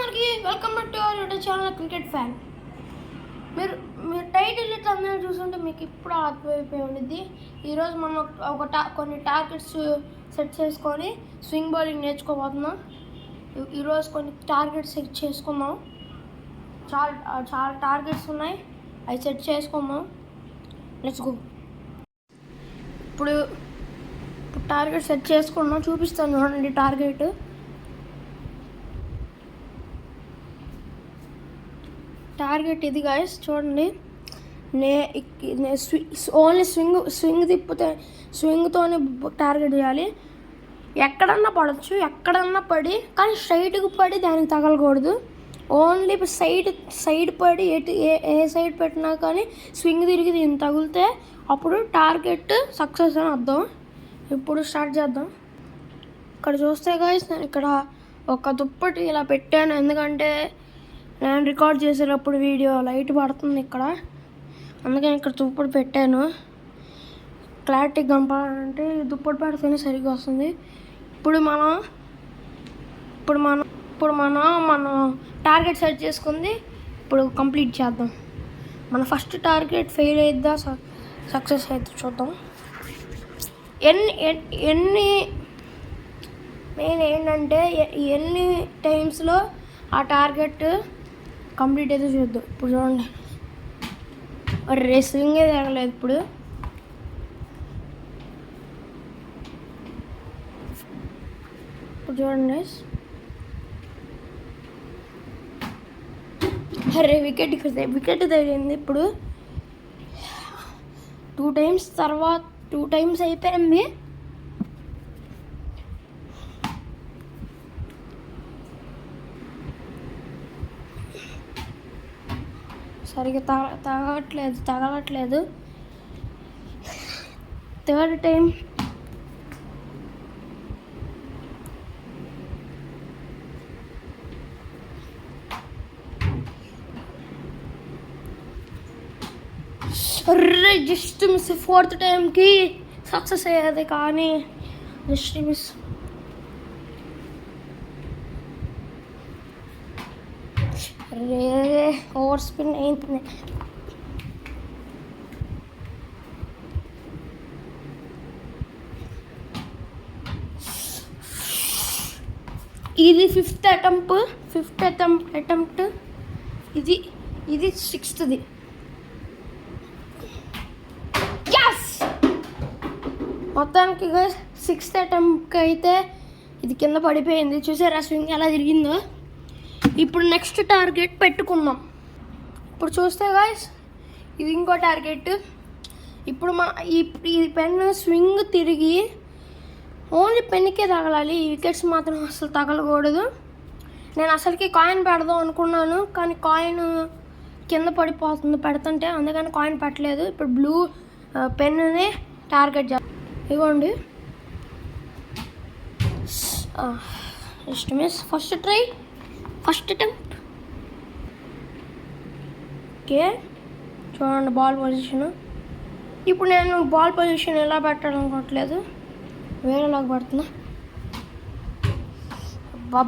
అందరికీ welcome back to our YouTube channel cricket fan. మీరు title ఇట్లా అందరూ చూస్తుంటే మీకు ఇప్పుడు అర్థమైపోయి ఉండిద్ది. ఈరోజు మనం కొన్ని టార్గెట్స్ సెట్ చేసుకొని స్వింగ్ బౌలింగ్ నేర్చుకోబోతున్నాం. ఈరోజు కొన్ని టార్గెట్స్ సెట్ చేసుకుందాం. చాలా టార్గెట్స్ ఉన్నాయి, అవి సెట్ చేసుకుందాం. Let's go. ఇప్పుడు టార్గెట్ సెట్ చేసుకున్నాం, చూపిస్తాను చూడండి. టార్గెట్ ఇది గాయస్, చూడండి. ఓన్లీ స్వింగ్తోనే టార్గెట్ చేయాలి. ఎక్కడన్నా పడవచ్చు, ఎక్కడన్నా పడి, కానీ స్ట్రైట్గా పడి దానికి తగలకూడదు. ఓన్లీ సైడ్ పడి ఏ సైడ్ పెట్టినా కానీ స్వింగ్ తిరిగి దీన్ని తగిలితే అప్పుడు టార్గెట్ సక్సెస్ అని అర్థం. ఇప్పుడు స్టార్ట్ చేద్దాం. ఇక్కడ చూస్తే గాయస్, నేను ఇక్కడ ఒక దుప్పటి ఇలా పెట్టాను, ఎందుకంటే నేను రికార్డ్ చేసేటప్పుడు వీడియో లైట్ పడుతుంది ఇక్కడ, అందుకని ఇక్కడ దుప్పటి పెట్టాను. క్లారిటీ కనపడాలంటే దుప్పటి పెడితేనే సరిగ్గా వస్తుంది. ఇప్పుడు మనం టార్గెట్ సెట్ చేసుకుంది ఇప్పుడు కంప్లీట్ చేద్దాం. మన ఫస్ట్ టార్గెట్ ఫెయిల్ అయిద్దా సక్సెస్ అయితే చూద్దాం. మెయిన్ ఏంటంటే ఎన్ని టైమ్స్లో ఆ టార్గెట్ కంప్లీట్ అయితే చూద్దాం. ఇప్పుడు చూడండి, స్వింగ్ అయితే ఎగలేదు. ఇప్పుడు చూడండి, వికెట్ తగిలింది. ఇప్పుడు 2 times తర్వాత 2 times అయిపోయింది. సరిగ్గా తగలట్లేదు. 3rd time just miss. 4th timeకి సక్సెస్ అయ్యేది, కానీ జస్ట్ మిస్. ఓవర్ స్పిన్ అయింది. ఇది 5th attempt. ఇది 6th. మొత్తానికి 6th attempt అయితే ఇది కింద పడిపోయింది. చూసారా స్వింగ్ ఎలా తిరిగిందో. ఇప్పుడు నెక్స్ట్ టార్గెట్ పెట్టుకుందాం. ఇప్పుడు చూస్తే గాయస్, ఇది ఇంకో టార్గెట్. ఇప్పుడు ఈ పెన్ స్వింగ్ తిరిగి ఓన్లీ పెన్కే తగలాలి, ఈ వికెట్స్ మాత్రం అసలు తగలకూడదు. నేను అసలుకి కాయిన్ పెడదాం అనుకున్నాను, కానీ కాయిన్ కింద పడిపోతుంది పెడుతుంటే, అందుకని కాయిన్ పెట్టలేదు. ఇప్పుడు బ్లూ పెన్ని టార్గెట్ చేద్దాం. ఇవ్వండి, just miss. First attempt. Okay, చూడండి బాల్ పొజిషన్. ఇప్పుడు నేను బాల్ పొజిషన్ ఎలా పెట్టాలనుకోవట్లేదు, వేరేలాగా పెడుతున్నా.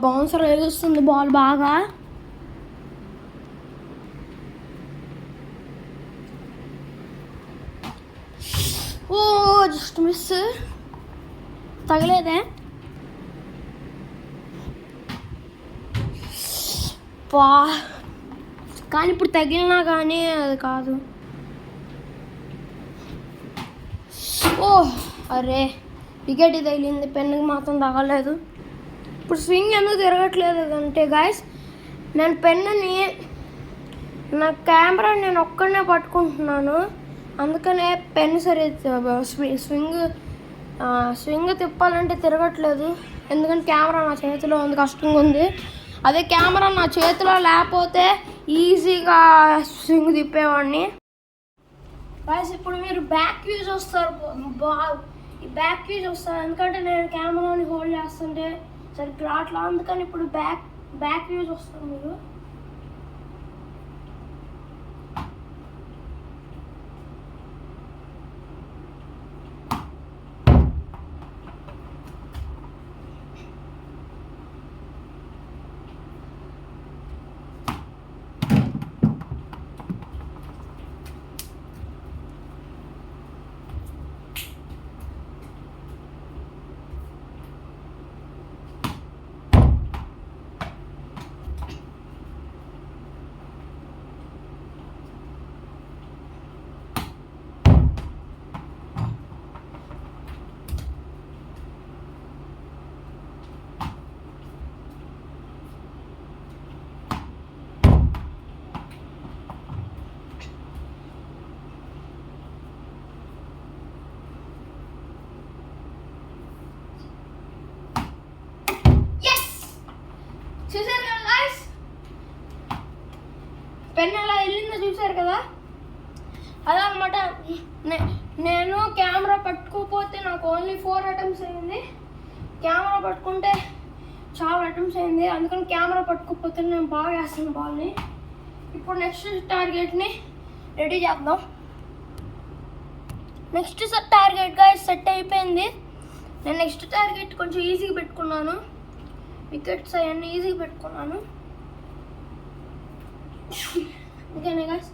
బౌన్సర్ వేస్తుంది బాల్ బాగా. ఓ జస్ట్ మిస్, తగలేదే. కానీ ఇప్పుడు తగిలినా కానీ అది కాదు. అరే వికెట్ తగిలింది, పెన్నుకి మాత్రం తగలేదు. ఇప్పుడు స్వింగ్ ఎందుకు తిరగట్లేదు అంటే గాయస్, నేను పెన్నుని నా కెమెరా నేను ఒక్కడనే పట్టుకుంటున్నాను, అందుకనే పెన్ స్వింగ్ తిప్పాలంటే తిరగట్లేదు. ఎందుకంటే కెమెరా నా చేతిలో ఉంది, కష్టంగా ఉంది. అదే కెమెరా నా చేతిలో లేకపోతే ఈజీగా స్వింగ్ తిప్పేవాడిని. గాయస్, ఇప్పుడు మీరు బ్యాక్ వ్యూ చూస్తారు, ఎందుకంటే నేను కెమెరాని హోల్డ్ చేస్తుంటే సరిగ్గా రావట్లా, అందుకని ఇప్పుడు బ్యాక్ వ్యూ చూస్తారు మీరు. పెన్ ఎలా వెళ్ళిందో చూసారు కదా, అలా అనమాట. నేను కెమెరా పట్టుకోకపోతే నాకు ఓన్లీ 4 అటెంప్ట్స్ అయింది, కెమెరా పట్టుకుంటే చాలా అటెంప్ట్స్ అయింది. అందుకని కెమెరా పట్టుకోకపోతే నేను బాగా వేస్తాను బాల్ని. ఇప్పుడు నెక్స్ట్ టార్గెట్ని రెడీ చేద్దాం. నెక్స్ట్ టార్గెట్గా సెట్ అయిపోయింది. నేను నెక్స్ట్ టార్గెట్ కొంచెం ఈజీగా పెట్టుకున్నాను, వికెట్స్ అవన్నీ ఈజీగా పెట్టుకున్నాను. ఓకేనా గైస్,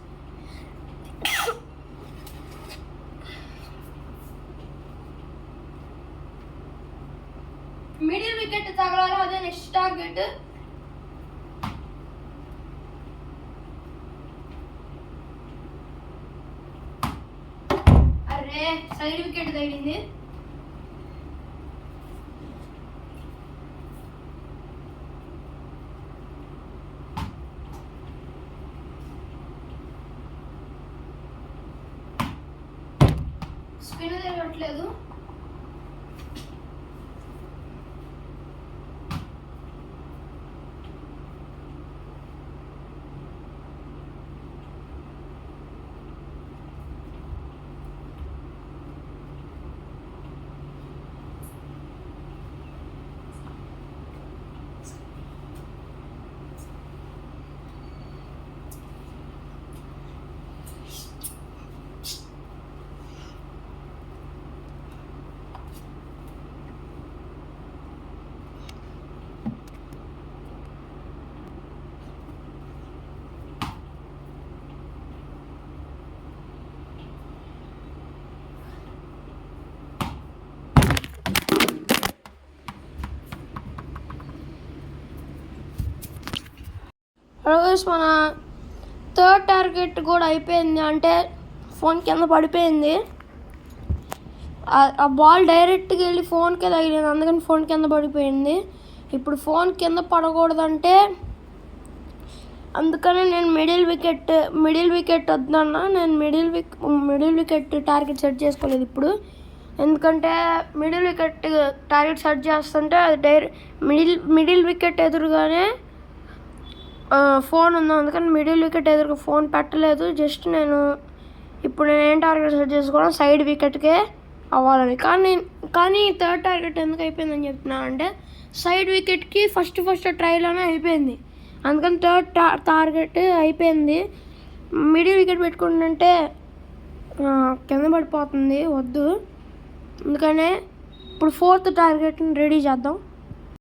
మిడిల్ వికెట్ తగలాలి, అదే నెక్స్ట్ టార్గెట్. అరే సైడ్ వికెట్ తగిలింది. స్పిన్ తిరగట్లేదు. అలాగే మన థర్డ్ టార్గెట్ కూడా అయిపోయింది, అంటే ఫోన్ కింద పడిపోయింది. ఆ బాల్ డైరెక్ట్గా వెళ్ళి ఫోన్కే తగిలింది, అందుకని ఫోన్ కింద పడిపోయింది. ఇప్పుడు ఫోన్ కింద పడకూడదంటే అందుకని నేను మిడిల్ వికెట్ వద్దన్నా, నేను మిడిల్ వికెట్ టార్గెట్ సెట్ చేసుకోలేదు ఇప్పుడు. ఎందుకంటే మిడిల్ వికెట్ టార్గెట్ సెట్ చేస్తుంటే అది మిడిల్ వికెట్ ఎదురుగానే ఫోన్ ఉంది, అందుకని మిడిల్ వికెట్ ఎదురుగా ఫోన్ పెట్టలేదు. జస్ట్ నేను ఏం టార్గెట్ సెట్ చేసుకోవడం సైడ్ వికెట్కే అవ్వాలని. కానీ థర్డ్ టార్గెట్ ఎందుకు అయిపోయిందని చెప్తున్నా అంటే సైడ్ వికెట్కి ఫస్ట్ ట్రైలోనే అయిపోయింది, అందుకని థర్డ్ టార్గెట్ అయిపోయింది. మిడిల్ వికెట్ పెట్టుకుంటుంటే కింద పడిపోతుంది, వద్దు. అందుకనే ఇప్పుడు ఫోర్త్ టార్గెట్ని రెడీ చేద్దాం.